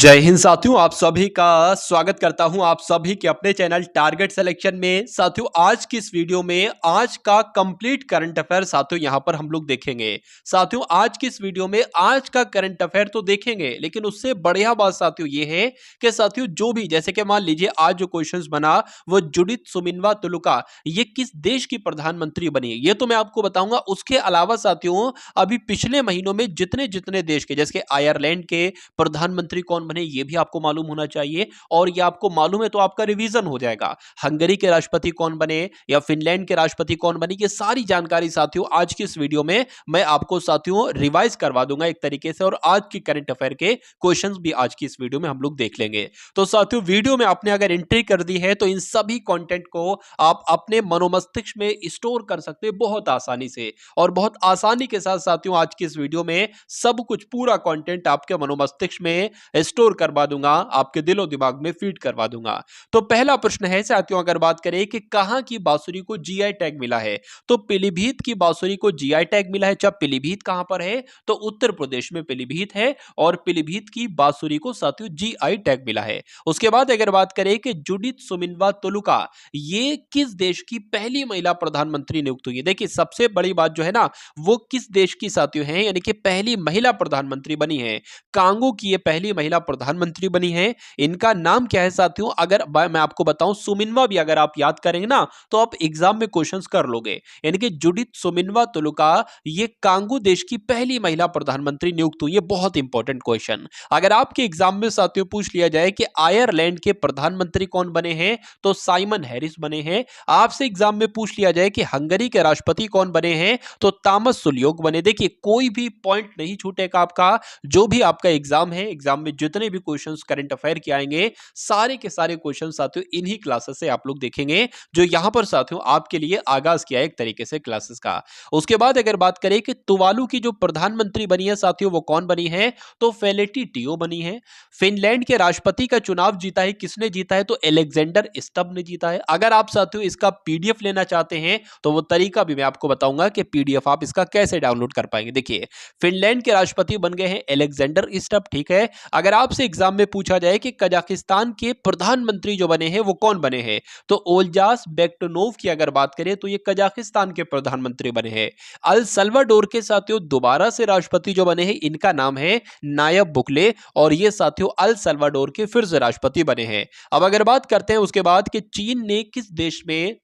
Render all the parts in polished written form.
जय हिंद साथियों, आप सभी का स्वागत करता हूं आप सभी के अपने चैनल टारगेट सिलेक्शन में। साथियों, आज की इस वीडियो में आज का कंप्लीट करंट अफेयर साथियों यहां पर हम लोग देखेंगे। साथियों, आज की इस वीडियो में आज का करंट अफेयर तो देखेंगे, लेकिन उससे बढ़िया बात साथियों ये है कि साथियों जो भी जैसे कि मान लीजिए आज जो क्वेश्चंस बना वो जुडिथ सुमिनवा तुलुका ये किस देश की प्रधानमंत्री बनी ये तो मैं आपको बताऊंगा। उसके अलावा साथियों अभी पिछले महीनों में जितने जितने देश के जैसे आयरलैंड के प्रधानमंत्री कौन बने ये भी आपको मालूम होना चाहिए, और ये आपको मालूम है तो आपका रिवीजन हो जाएगा। हंगरी के राष्ट्रपति कौन बने या फिनलैंड के राष्ट्रपति कौन बने, ये सारी जानकारी साथियों आज की इस वीडियो में मैं आपको साथियों रिवाइज करवा दूंगा एक तरीके से, और आज की करंट अफेयर के क्वेश्चंस भी आज की इस वीडियो में हम लोग देख लेंगे। तो साथियों वीडियो में आपने अगर एंट्री कर दी है तो इन सभी कंटेंट को आप अपने मनोमस्तिष्क में स्टोर कर सकते हैं बहुत आसानी से, और बहुत आसानी के साथ साथियों आज की इस वीडियो में सब कुछ पूरा कंटेंट आपके मनोमस्तिष्क में स्टोर करवा दूंगा, आपके दिलो दिमाग में फीड करवा दूंगा। तो पहला प्रश्न है साथियों, अगर बात करें कि कहां की बांसुरी को जीआई टैग मिला है, तो पीलीभीत की बांसुरी को जीआई टैग मिला है। जब पीलीभीत कहां पर है तो उत्तर प्रदेश में पीलीभीत है, और पीलीभीत की बांसुरी को साथियों जीआई टैग मिला है। उसके बाद अगर बात करें कि जुडिथ सुमिनवा तुलुका ये किस देश की पहली महिला प्रधानमंत्री नियुक्त हुई है। देखिए सबसे बड़ी बात जो है ना वो किस देश की साथियों है, यानी कि पहली महिला प्रधानमंत्री बनी है। कांगो की ये पहली महिला प्रधानमंत्री बनी है। इनका नाम क्या है साथियों, अगर मैं आपको बताऊं सुमिनवा भी अगर आप याद करेंगे ना तो आप एग्जाम में क्वेश्चंस कर लोगे। यानी कि जुडिथ सुमिनवा तुलुका ये कांगो देश की पहली महिला प्रधानमंत्री नियुक्त हुई है। बहुत इंपॉर्टेंट क्वेश्चन अगर आपके एग्जाम में साथियों पूछ लिया जाए कि आयरलैंड के प्रधानमंत्री कौन बने हैं तो साइमन हैरिस बने हैं। आपसे एग्जाम में पूछ लिया जाए कि हंगरी के राष्ट्रपति कौन बने हैं तो तामस सुल्योग बने। देखिए कोई भी पॉइंट नहीं छूटेगा आपका, जो भी आपका एग्जाम है एग्जाम में जितने भी क्वेश्चंस करंट अफेयर के आएंगे सारे के सारे क्वेश्चन साथियों इन्हीं क्लासेस से आप लोग देखेंगे, जो यहां पर साथियों आपके लिए आगाज किया है एक तरीके से क्लासेस का। उसके बाद अगर बात करें कि तुवालू की जो प्रधानमंत्री बनी है साथियों वो कौन बनी है तो फेलेटी टियो बनी है। फिनलैंड के राष्ट्रपति का चुनाव जीता है किसने जीता है तो एलेक्जेंडर स्टब ने जीता है। अगर आप साथियों इसका पीडीएफ लेना चाहते हैं तो वो तरीका भी मैं आपको बताऊंगा कि पीडीएफ आप इसका कैसे डाउनलोड कर पाएंगे। देखिए फिनलैंड के राष्ट्रपति बन गए हैं एलेक्जेंडर स्टब, ठीक है। अगर आपसे एग्जाम में पूछा जाए कि कजाकिस्तान के प्रधानमंत्री जो बने हैं वो कौन बने हैं तो ओल्जास बेक्टनोव की अगर बात करें तो ये कजाकिस्तान के प्रधानमंत्री बने हैं। अल सल्वाडोर के साथियों दोबारा से राष्ट्रपति जो बने हैं इनका नाम है नायब बुकले, और ये साथियों अल सल्वाडोर के फिर से राष्ट्रपति बने हैं। अब अगर बात करते हैं उसके बाद कि चीन ने किस देश में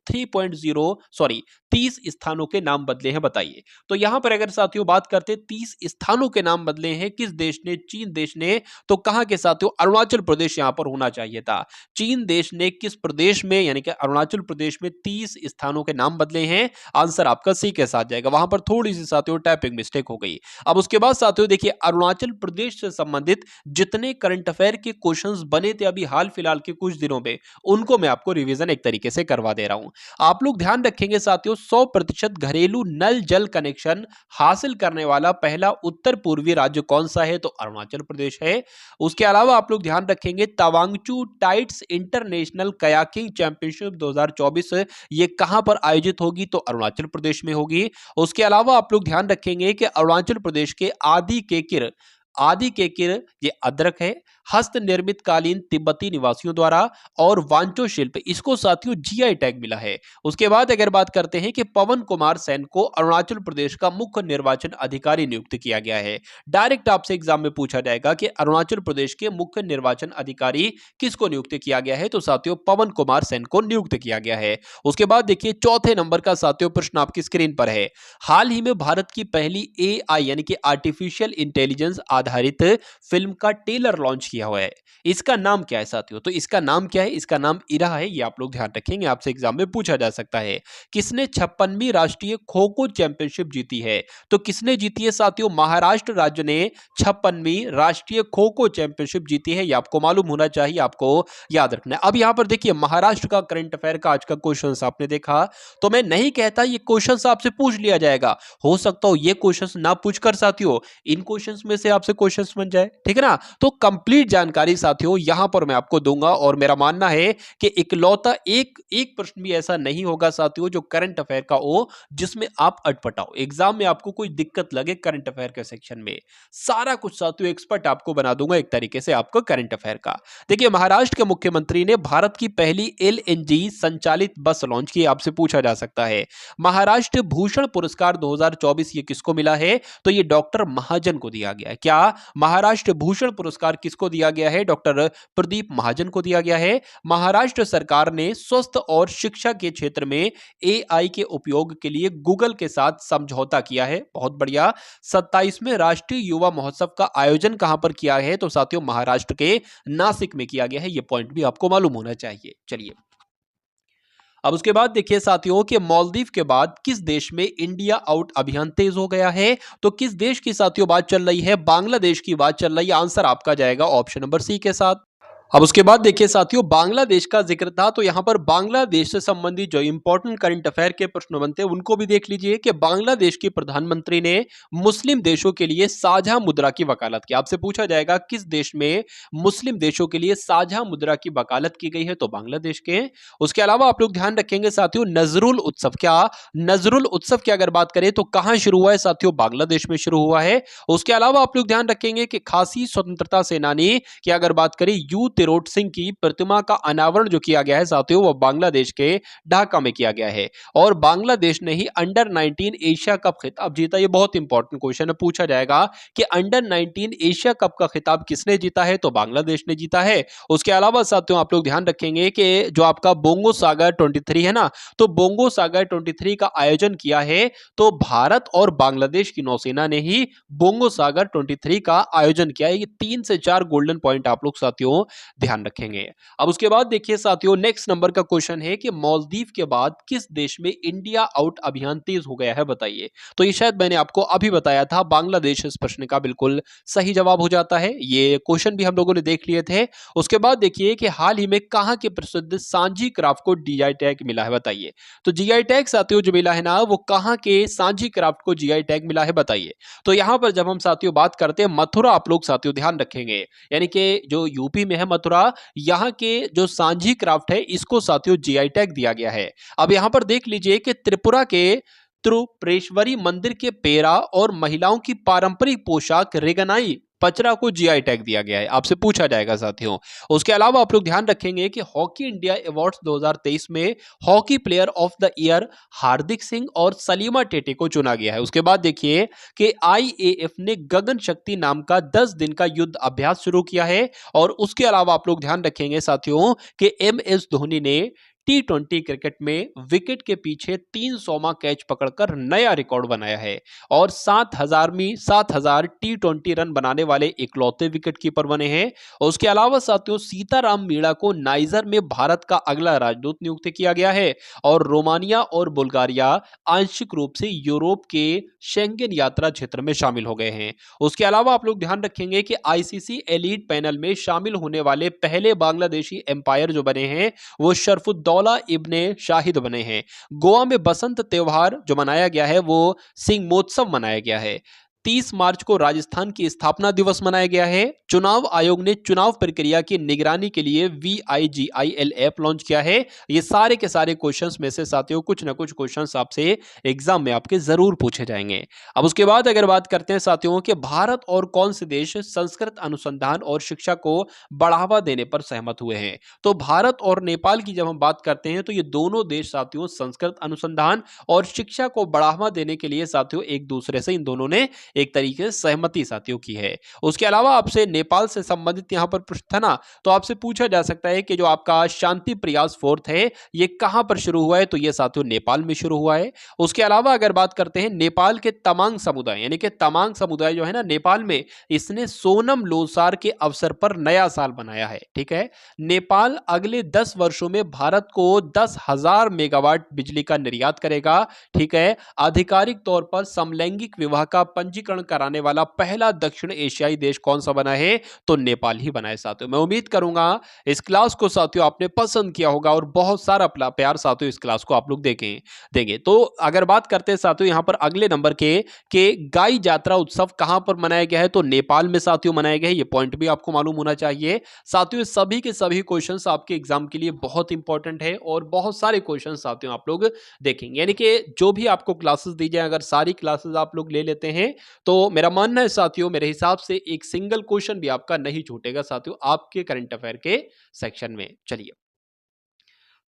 30 स्थानों के नाम बदले हैं बताइए। तो यहां पर अगर साथियों बात करते हैं 30 स्थानों के नाम बदले हैं किस देश ने, चीन देश ने, तो कहां के साथियों अरुणाचल प्रदेश यहां पर होना चाहिए था। चीन देश ने किस प्रदेश में यानी कि अरुणाचल प्रदेश में 30 स्थानों के नाम बदले हैं। आंसर आपका सी के साथ जाएगा, वहां पर थोड़ी सी साथियों टाइपिंग मिस्टेक हो गई। अब उसके बाद साथियों देखिए अरुणाचल प्रदेश से संबंधित जितने करंट अफेयर के क्वेश्चंस बने थे अभी हाल फिलहाल के कुछ दिनों में उनको मैं आपको रिवीजन एक तरीके से करवा दे रहा हूं। आप लोग ध्यान रखेंगे साथियों 100% घरेलू नल जल कनेक्शन हासिल करने वाला पहला उत्तर पूर्वी राज्य कौन सा है तो अरुणाचल प्रदेश है। उसके अलावा आप लोग ध्यान रखेंगे तवांगचू टाइट्स इंटरनेशनल कयाकिंग चैंपियनशिप 2024 ये कहां पर आयोजित होगी तो अरुणाचल प्रदेश में होगी। उसके अलावा आप लोग ध्यान रखेंगे कि अरुणाचल प्रदेश के आदि केकिर ये अदरक है, हस्त निर्मित कालीन तिब्बती निवासियों द्वारा, और वांचो शिल्प इसको साथियों जीआई टैग मिला है। उसके बाद अगर बात करते हैं कि पवन कुमार सेन को अरुणाचल प्रदेश का मुख्य निर्वाचन अधिकारी नियुक्त किया गया है। डायरेक्ट आपसे एग्जाम में पूछा जाएगा कि अरुणाचल प्रदेश के मुख्य निर्वाचन अधिकारी किसको नियुक्त किया गया है तो साथियों पवन कुमार सेन को नियुक्त किया गया है। उसके बाद देखिए चौथे नंबर का साथियों प्रश्न आपकी स्क्रीन पर है। हाल ही में भारत की पहली एआई यानी कि आर्टिफिशियल इंटेलिजेंस आधारित फिल्म का ट्रेलर लॉन्च किया हुआ है, इसका नाम क्या है साथियों तो इसका नाम क्या है, इसका नाम इरा है। ये आप लोग ध्यान रखेंगे, आपसे एग्जाम में पूछा जा सकता है। किसने 56वीं राष्ट्रीय खो खो चैंपियनशिप जीती है तो किसने जीती है साथियों महाराष्ट्र राज्य ने 56वीं राष्ट्रीय खो खो चैंपियनशिप जीती है। ये आपको मालूम होना चाहिए, आपको याद रखना है। अब यहां पर देखिए महाराष्ट्र का करंट अफेयर का आज का क्वेश्चन आपने देखा, तो मैं नहीं कहता ये क्वेश्चन आपसे पूछ लिया जाएगा, हो सकता हो ये क्वेश्चन ना पूछकर साथियों इन क्वेश्चंस में से आपसे से क्वेश्चंस बन जाए, ठीक है ना। तो कंप्लीट जानकारी साथियों यहां पर मैं आपको दूंगा और मेरा मानना है कि इकलौता एक एक प्रश्न भी ऐसा नहीं होगा साथियों जो करंट अफेयर का हो जिसमें आप अटपटाओ, एग्जाम में आपको कोई दिक्कत लगे करंट अफेयर के सेक्शन में। सारा कुछ साथियों एक्सपर्ट आपको बना दूंगा एक तरीके से आपको करंट अफेयर का। देखिए, महाराष्ट्र के मुख्यमंत्री ने भारत की पहली एलएनजी संचालित बस लॉन्च की, आपसे पूछा जा सकता है। महाराष्ट्र भूषण पुरस्कार 2024 ये किसको मिला है? तो ये डॉक्टर महाजन को दिया गया है। क्या महाराष्ट्र भूषण पुरस्कार किसको दिया गया है? डॉक्टर प्रदीप महाजन को दिया गया है। महाराष्ट्र सरकार ने स्वास्थ्य और शिक्षा के क्षेत्र में एआई के उपयोग के लिए गूगल के साथ समझौता किया है। बहुत बढ़िया। 27वें राष्ट्रीय युवा महोत्सव का आयोजन कहां पर किया है? तो साथियों महाराष्ट्र के नासिक में किया गया है। यह पॉइंट भी आपको मालूम होना चाहिए। चलिए, अब उसके बाद देखिए साथियों कि मालदीव के बाद किस देश में इंडिया आउट अभियान तेज हो गया है? तो किस देश की साथियों बात चल रही है? बांग्लादेश की बात चल रही है। आंसर आपका जाएगा ऑप्शन नंबर सी के साथ। अब उसके बाद देखिए साथियों, बांग्लादेश का जिक्र था तो यहां पर बांग्लादेश से संबंधित जो इंपॉर्टेंट करंट अफेयर के प्रश्न बनते हैं उनको भी देख लीजिए कि बांग्लादेश के प्रधानमंत्री ने मुस्लिम देशों के लिए साझा मुद्रा की वकालत की। आपसे पूछा जाएगा किस देश में मुस्लिम देशों के लिए साझा मुद्रा की वकालत की गई है? तो बांग्लादेश के। उसके अलावा आप लोग ध्यान रखेंगे साथियों, नजरुल उत्सव, क्या नजरुल उत्सव की अगर बात करें तो कहां शुरू हुआ है? साथियों बांग्लादेश में शुरू हुआ है। उसके अलावा आप लोग ध्यान रखेंगे कि खासी स्वतंत्रता सेनानी की अगर बात करें यूथ तिरोट सिंह की प्रतिमा का अनावरण जो किया गया है साथियों वो बांग्लादेश के ढाका में किया गया है। और बांग्लादेश ने ही अंडर 19 एशिया कप खिताब जीता। ये बहुत इंपॉर्टेंट क्वेश्चन है, पूछा जाएगा कि अंडर 19 एशिया कप का खिताब किसने जीता है? तो बांग्लादेश ने जीता है। उसके अलावा साथियों आप लोग ध्यान रखेंगे कि जो आपका बोंगो सागर 23 है ना, तो बोंगो सागर 23 का आयोजन किया है तो भारत और बांग्लादेश की नौसेना ने ही बोंगो सागर 23 का आयोजन किया है। ये 3 से 4 गोल्डन पॉइंट आप लोग साथियों ध्यान रखेंगे। अब उसके बाद देखिए साथियों, नेक्स्ट नंबर का क्वेश्चन है कि मालदीव के बाद किस देश में इंडिया आउट अभियान तेज हो गया है? बताइए। तो ये शायद मैंने आपको अभी बताया था, बांग्लादेश इस प्रश्न का बिल्कुल सही जवाब हो जाता है। ये क्वेश्चन भी हम लोगों ने देख लिए थे। उसके बाद देखिए कि हाल ही में कहां के प्रसिद्ध सांझी क्राफ्ट को जीआई टैग मिला है? बताइए। तो जीआई टैग साथियों जो मिला है ना, वो कहां के सांझी क्राफ्ट को जीआई टैग मिला है? बताइए। तो यहां पर जब हम साथियों बात करते हैं मथुरा, आप लोग साथियों ध्यान रखेंगे, यानी कि जो यूपी में है मथुरा, यहां के जो सांझी क्राफ्ट है इसको साथियों जीआई टैग दिया गया है। अब यहां पर देख लीजिए कि त्रिपुरा के त्रिपुरेश्वरी मंदिर के पेरा और महिलाओं की पारंपरिक पोशाक रेगनाई पचरा को जीआई टैग दिया गया है। आपसे पूछा जाएगा साथियों। उसके अलावा आप लोग ध्यान रखेंगे कि हॉकी इंडिया अवार्ड्स 2023 में hockey player of the year Hardik Singh और सलीमा टेटे को चुना गया है। उसके बाद देखिए कि आईएएफ ने गगन शक्ति नाम का 10 दिन का युद्ध अभ्यास शुरू किया है। और उसके अलावा आप लोग ध्यान रखेंगे साथियों कि एमएस धोनी ने टी20 क्रिकेट में विकेट के पीछे 300वां कैच पकड़कर नया रिकॉर्ड बनाया है और 7,000 टी20 रन बनाने वाले इकलौते विकेट कीपर बने हैं। उसके अलावा साथियों सीताराम मीणा को नाइजर में भारत का अगला राजदूत नियुक्त किया गया है और रोमानिया और बुल्गारिया आंशिक रूप से यूरोप के शेंगेन यात्रा क्षेत्र में शामिल हो गए हैं। उसके अलावा आप लोग ध्यान रखेंगे कि आईसीसी एलीट पैनल में शामिल होने वाले पहले बांग्लादेशी एम्पायर जो बने हैं वो शरफुद्दौला इब्ने शाहिद बने हैं। गोवा में बसंत त्योहार जो मनाया गया है वो सिंगमोत्सव मनाया गया है। 30 मार्च को राजस्थान की स्थापना दिवस मनाया गया है। चुनाव आयोग ने चुनाव प्रक्रिया की निगरानी के लिए VIGIL ऐप लॉन्च किया है। ये सारे के सारे क्वेश्चंस में से साथियों कुछ ना कुछ क्वेश्चंस आपसे एग्जाम में आपके जरूर पूछे जाएंगे। अब उसके बाद अगर बात करते हैं साथियों कि भारत और कौन से देश संस्कृत अनुसंधान और शिक्षा को बढ़ावा देने पर सहमत हुए हैं? तो भारत और नेपाल की जब हम बात करते हैं तो ये दोनों देश साथियों संस्कृत अनुसंधान और शिक्षा को बढ़ावा देने के लिए साथियों एक दूसरे से इन दोनों ने एक तरीके से सहमति साथियों की है। उसके अलावा आपसे नेपाल से संबंधित यहां पर प्रश्न था ना, तो आपसे पूछा जा सकता है कि जो आपका शांति प्रयास फोर्थ है ये कहां पर शुरू हुआ है? तो ये साथियों नेपाल में शुरू हुआ है। उसके अलावा अगर बात करते हैं नेपाल के तमांग समुदाय, यानी कि तमांग समुदाय जो है ना नेपाल में, इसने सोनम लोसार के अवसर पर नया साल मनाया है। ठीक है, नेपाल अगले 10 वर्षों में भारत को 10,000 मेगावाट बिजली का निर्यात करेगा। ठीक है, आधिकारिक तौर पर समलैंगिक विवाह का पंजीकरण पंजीकरण कराने वाला पहला दक्षिण एशियाई देश कौन सा बना है? तो नेपाल ही बना है साथियों। मैं उम्मीद करूंगा इस क्लास को साथियों आपने पसंद किया होगा और बहुत सारा प्यार साथियों इस क्लास को आप लोग देंगे। तो अगर बात करते हैं साथियों यहाँ पर अगले नंबर के गाई जात्रा उत्सव कहां पर मनाया गया है? तो नेपाल में साथियों मनाया गया है। ये पॉइंट भी आपको मालूम होना चाहिए साथियों। सभी के सभी क्वेश्चंस आपके एग्जाम के लिए बहुत इंपॉर्टेंट है और बहुत सारे क्वेश्चन साथियों आप लोग देखेंगे, यानी कि जो भी आपको क्लासेस दी जाए अगर सारी क्लासेस आप लोग ले लेते हैं तो मेरा मानना है साथियों, मेरे हिसाब से एक सिंगल क्वेश्चन भी आपका नहीं छूटेगा साथियों आपके करंट अफेयर के सेक्शन में। चलिए,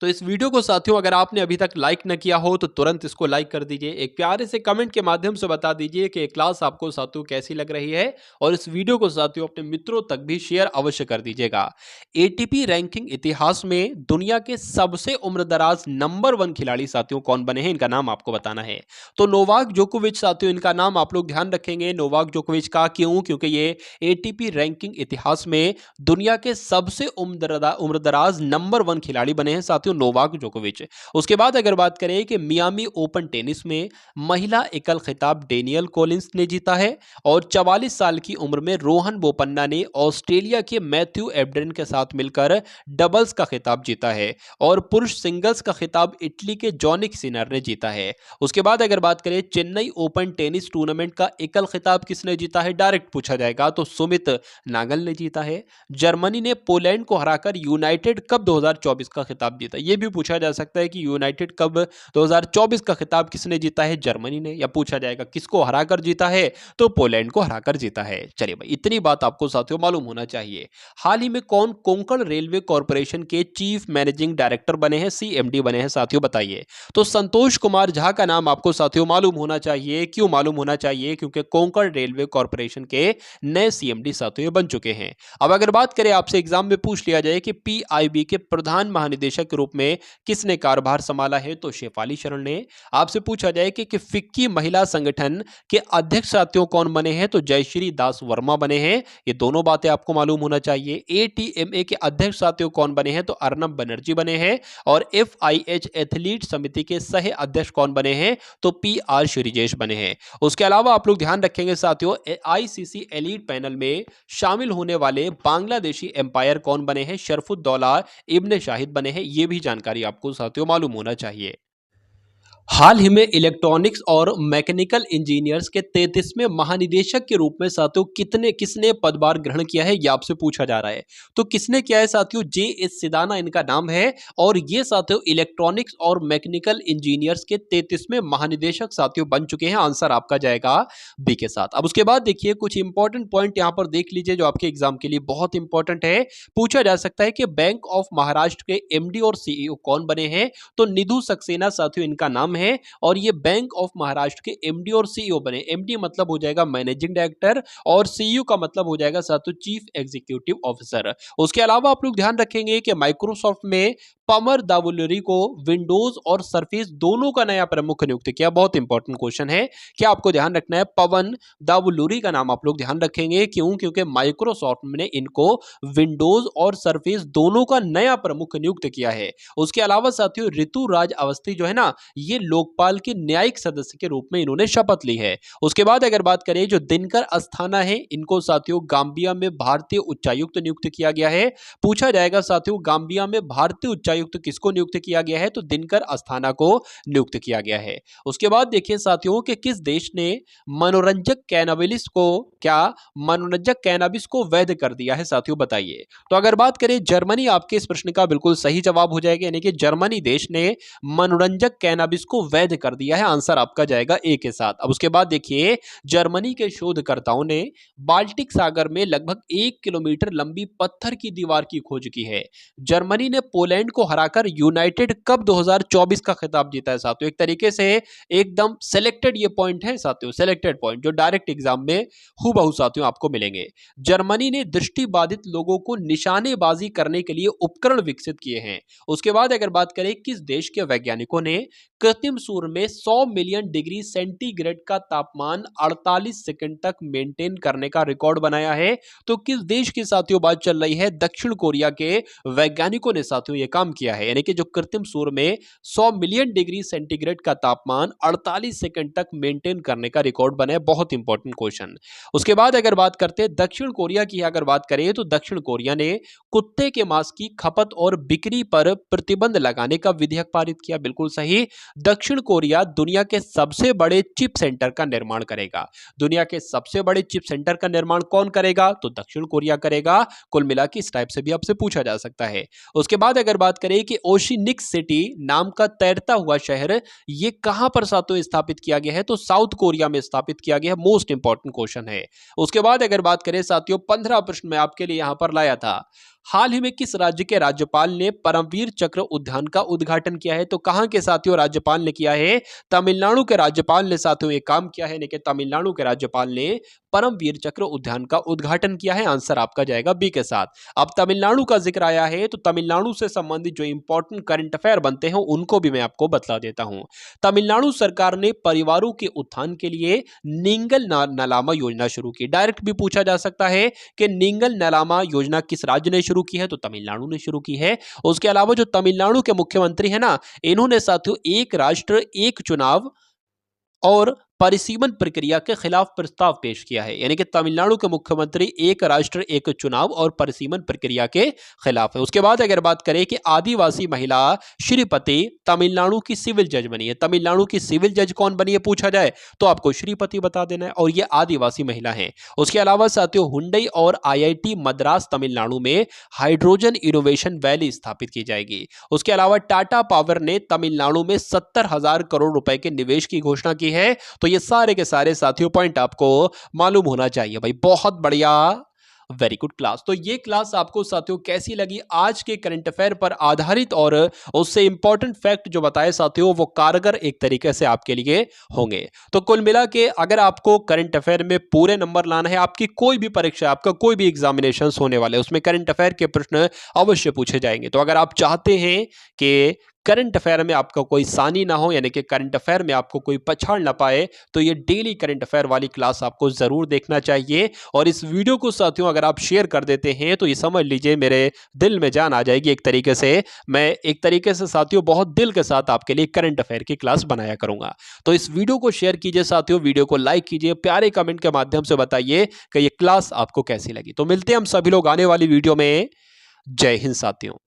तो इस वीडियो को साथियों अगर आपने अभी तक लाइक न किया हो तो तुरंत इसको लाइक कर दीजिए। एक प्यारे से कमेंट के माध्यम से बता दीजिए कि क्लास आपको साथियों कैसी लग रही है और इस वीडियो को साथियों अपने मित्रों तक भी शेयर अवश्य कर दीजिएगा। एटीपी रैंकिंग इतिहास में दुनिया के सबसे उम्रदराज नंबर 1 खिलाड़ी साथियों कौन बने हैं? इनका नाम आपको बताना है। तो नोवाक जोकोविच साथियों, इनका नाम आप लोग ध्यान रखेंगे नोवाक जोकोविच का। क्यों? क्योंकि ये एटीपी रैंकिंग इतिहास में दुनिया के सबसे उम्रदराज नंबर 1 खिलाड़ी बने हैं साथियों नोवाक जोकोविच। उसके बाद अगर बात करें कि मियामी ओपन टेनिस में महिला एकल खिताब डेनियल कॉलिंस ने जीता है और 44 साल की उम्र में रोहन बोपन्ना ने ऑस्ट्रेलिया के मैथ्यू एब्डन के साथ मिलकर डबल्स का खिताब जीता है और पुरुष सिंगल्स का खिताब इटली के जॉनिक सिनर ने जीता है। उसके बाद अगर बात करें चेन्नई ओपन टेनिस टूर्नामेंट का एकल खिताब किसने जीता है? डायरेक्ट पूछा जाएगा तो सुमित नागल ने जीता है। जर्मनी ने पोलैंड को हराकर यूनाइटेड कप 2024 का खिताब जीता। यह भी पूछा जा सकता है कि यूनाइटेड कप 2024 का खिताब किसने जीता है? जर्मनी ने। या पूछा जाएगा किसको हराकर जीता है? तो पोलैंड को हराकर जीता है। चलिए भाई, इतनी बात आपको साथियों मालूम होना चाहिए। हाल ही में कौन कोंकण रेलवे कॉर्पोरेशन के चीफ मैनेजिंग डायरेक्टर बने हैं, सीएमडी बने हैं साथियों? बताइए। तो संतोष कुमार झा का नाम आपको साथियों मालूम होना चाहिए। क्यों मालूम होना चाहिए? क्योंकि कोंकण रेलवे कॉर्पोरेशन के नए सीएमडी साथियों बन चुके हैं। अब अगर बात करें आपसे एग्जाम में पूछ लिया जाए कि पीआईबी के प्रधान महानिदेशक के रूप में किसने कार्यभार संभाला है? तो शेफाली शरण ने। आपसे पूछा जाए कि फिक्की महिला संगठन के अध्यक्ष साथियों कौन बने हैं? तो जयश्री दास वर्मा बने हैं। ये दोनों बातें आपको मालूम होना चाहिए। एटीएमए के अध्यक्ष साथियों कौन बने हैं? तो अर्नब बनर्जी बने हैं। और एफआईएच एथलीट समिति के सह अध्यक्ष कौन बने हैं? तो पीआर श्रीजेश बने हैं। उसके अलावा आप लोग ध्यान रखेंगे साथियों, आईसीसी एलीट पैनल में शामिल होने वाले बांग्लादेशी एम्पायर कौन बने हैं? शरफुद्दौला इब्ने शाहिद बने हैं। यह भी जानकारी आपको साथियों मालूम होना चाहिए। हाल ही में इलेक्ट्रॉनिक्स और मैकेनिकल इंजीनियर्स के 33वें महानिदेशक के रूप में साथियों किसने पदभार ग्रहण किया है? ये आपसे पूछा जा रहा है। तो किसने किया है साथियों? जेएस सिदाना इनका नाम है और ये साथियों इलेक्ट्रॉनिक्स और मैकेनिकल इंजीनियर्स के 33वें महानिदेशक साथियों बन चुके हैं। आंसर आपका जाएगा बी के साथ। अब उसके बाद देखिए कुछ इंपॉर्टेंट पॉइंट यहां पर देख लीजिए जो आपके एग्जाम के लिए बहुत इंपॉर्टेंट है। पूछा जा सकता है कि बैंक ऑफ महाराष्ट्र के एमडी और सीईओ कौन बने हैं? तो निधु सक्सेना साथियों इनका नाम है और ये बैंक ऑफ महाराष्ट्र के एमडी और सीईओ बने। एमडी मतलब हो जाएगा मैनेजिंग डायरेक्टर और सीईओ का मतलब हो जाएगा साथियों चीफ एग्जीक्यूटिव ऑफिसर। उसके अलावा आप लोग ध्यान रखेंगे कि माइक्रोसॉफ्ट में पमर दावुलरी को विंडोज और सरफेस दोनों का नया प्रमुख नियुक्त किया। बहुत इंपॉर्टेंट क्वेश्चन है, क्या आपको ध्यान रखना है? पवन दावुलरी का नाम आप लोग ध्यान रखेंगे। क्यों? क्योंकि माइक्रोसॉफ्ट ने इनको विंडोज और सरफेस दोनों का नया प्रमुख नियुक्त किया है। उसके अलावा साथियों ऋतुराज अवस्थी जो है ना, ये लोकपाल के न्यायिक सदस्य के रूप में इन्होंने शपथ ली है। उसके बाद अगर बात करें जो दिनकर अस्थाना है, इनको साथियों गांबिया में भारतीय उच्चायुक्त नियुक्त किया गया है। पूछा जाएगा साथियों गांबिया में भारतीय उच्चायुक्त किसको नियुक्त किया गया है? तो दिनकर अस्थाना को नियुक्त किया गया है। उसके बाद देखिए साथियों कि किस देश ने मनोरंजक कैनाबिस को वैध कर दिया है साथियों? बताइए। तो अगर बात करें जर्मनी, आपके इस प्रश्न का बिल्कुल सही जवाब हो जाएगा, यानी कि जर्मनी देश ने मनोरंजक कैनाबिस को वैध कर दिया है। आंसर आपका जाएगा ए के साथ। अब उसके बाद देखिए जर्मनी के शोधकर्ताओं ने बाल्टिक सागर में लगभग 1 किलोमीटर लंबी पत्थर की दीवार की खोज की है। जर्मनी ने पोलैंड को हराकर यूनाइटेड कप 2024 का खिताब जीता है साथियों। एक तरीके से एकदम सिलेक्टेड ये पॉइंट है साथियों, सिलेक्टेड पॉइंट जो डायरेक्ट एग्जाम में हूबहू साथियों आपको मिलेंगे। जर्मनी ने दृष्टिबाधित लोगों को निशानेबाजी करने के लिए उपकरण विकसित किए हैं। उसके बाद अगर बात करें किस देश के वैज्ञानिकों ने कृत्रिम सूर्य में 100 मिलियन डिग्री सेंटीग्रेड का तापमान 48 सेकंड तक मेंटेन करने का रिकॉर्ड बनाया है। तो किस देश की साथियों बात चल रही है? दक्षिण कोरिया के वैज्ञानिकों ने साथियों ये काम किया है, यानी कि जो कृत्रिम सूर्य में 100 मिलियन डिग्री सेंटीग्रेड का तापमान 48 सेकंड तक मेंटेन करने का रिकॉर्ड बना है। बहुत इंपॉर्टेंट क्वेश्चन। उसके बाद अगर बात करते हैं दक्षिण कोरिया की, अगर बात करें तो दक्षिण कोरिया ने कुत्ते के मांस की खपत और बिक्री पर प्रतिबंध लगाने का विधेयक पारित किया। बिल्कुल सही। दक्षिण कोरिया दुनिया के सबसे बड़े चिप सेंटर का निर्माण करेगा। दुनिया के सबसे बड़े चिप सेंटर का निर्माण कौन करेगा? तो दक्षिण कोरिया करेगा। कुल मिला के इस टाइप से भी आपसे पूछा जा सकता है। उसके बाद अगर बात करें कि ओशिनिक सिटी नाम का तैरता हुआ शहर ये कहां पर साथियों स्थापित किया गया है? तो साउथ कोरिया में स्थापित किया गया है। मोस्ट इंपॉर्टेंट क्वेश्चन है। उसके बाद अगर बात करें साथियों 15 प्रश्न में आपके लिए यहां पर लाया था। हाल ही में किस राज्य के राज्यपाल ने परमवीर चक्र उद्यान का उद्घाटन किया है? तो कहां के साथियों राज्यपाल ने किया है? तमिलनाडु के राज्यपाल ने साथियों ये काम किया है, लेकिन तमिलनाडु के राज्यपाल ने परमवीर चक्र उद्यान का उद्घाटन किया है। आंसर आपका जाएगा बी के साथ। अब तमिलनाडु का जिक्र आया है तो तमिलनाडु से संबंधित जो इंपॉर्टेंट करंट अफेयर बनते हैं उनको भी मैं आपको बतला देता हूं। तमिलनाडु सरकार ने परिवारों के उत्थान के लिए नींगल नलामा योजना शुरू की। डायरेक्ट भी पूछा जा सकता है कि नींगल नलामा योजना किस राज्य ने शुरू की है? तो तमिलनाडु ने शुरू की है। उसके अलावा जो तमिलनाडु के मुख्यमंत्री है ना, इन्होंने साथियों एक राष्ट्र एक चुनाव और परिसीमन प्रक्रिया के खिलाफ प्रस्ताव पेश किया है, यानी कि तमिलनाडु के मुख्यमंत्री एक राष्ट्र एक चुनाव और परिसीमन प्रक्रिया के खिलाफ है। उसके बाद अगर बात करें कि आदिवासी महिला श्रीपति तमिलनाडु की सिविल जज बनी है। तमिलनाडु की सिविल जज कौन बनी है पूछा जाए तो आपको श्रीपति बता देना है, और ये आदिवासी महिला है। उसके अलावा साथियों हुंडई और IIT मद्रास तमिलनाडु में हाइड्रोजन इनोवेशन वैली स्थापित की जाएगी। उसके अलावा टाटा पावर ने तमिलनाडु में 70,000 करोड़ रुपए के निवेश की घोषणा की है। तो ये सारे के सारे साथियों पॉइंट आपको मालूम होना चाहिए भाई। बहुत बढ़िया, वेरी गुड क्लास। तो ये क्लास आपको साथियों कैसी लगी? आज के करंट अफेयर पर आधारित और उससे इंपॉर्टेंट फैक्ट जो बताए साथियों वो कारगर एक तरीके से आपके लिए होंगे। तो कुल मिला के अगर आपको करंट अफेयर में पूरे नंबर लाना है, आपकी कोई भी परीक्षा, आपका कोई भी एग्जामिनेशन होने वाले उसमें करंट अफेयर के प्रश्न अवश्य पूछे जाएंगे। तो अगर आप चाहते हैं कि करंट अफेयर में आपका कोई सानी ना हो, यानी कि करंट अफेयर में आपको कोई पछाड़ ना पाए, तो ये डेली करंट अफेयर वाली क्लास आपको जरूर देखना चाहिए। और इस वीडियो को साथियों अगर आप शेयर कर देते हैं तो ये समझ लीजिए मेरे दिल में जान आ जाएगी। एक तरीके से मैं एक तरीके से साथियों बहुत दिल के साथ आपके लिए करंट अफेयर की क्लास बनाया करूंगा। तो इस वीडियो को शेयर कीजिए साथियों, वीडियो को लाइक कीजिए, प्यारे कमेंट के माध्यम से बताइए कि ये क्लास आपको कैसी लगी। तो मिलते हैं हम सभी लोग आने वाली वीडियो में। जय हिंद साथियों।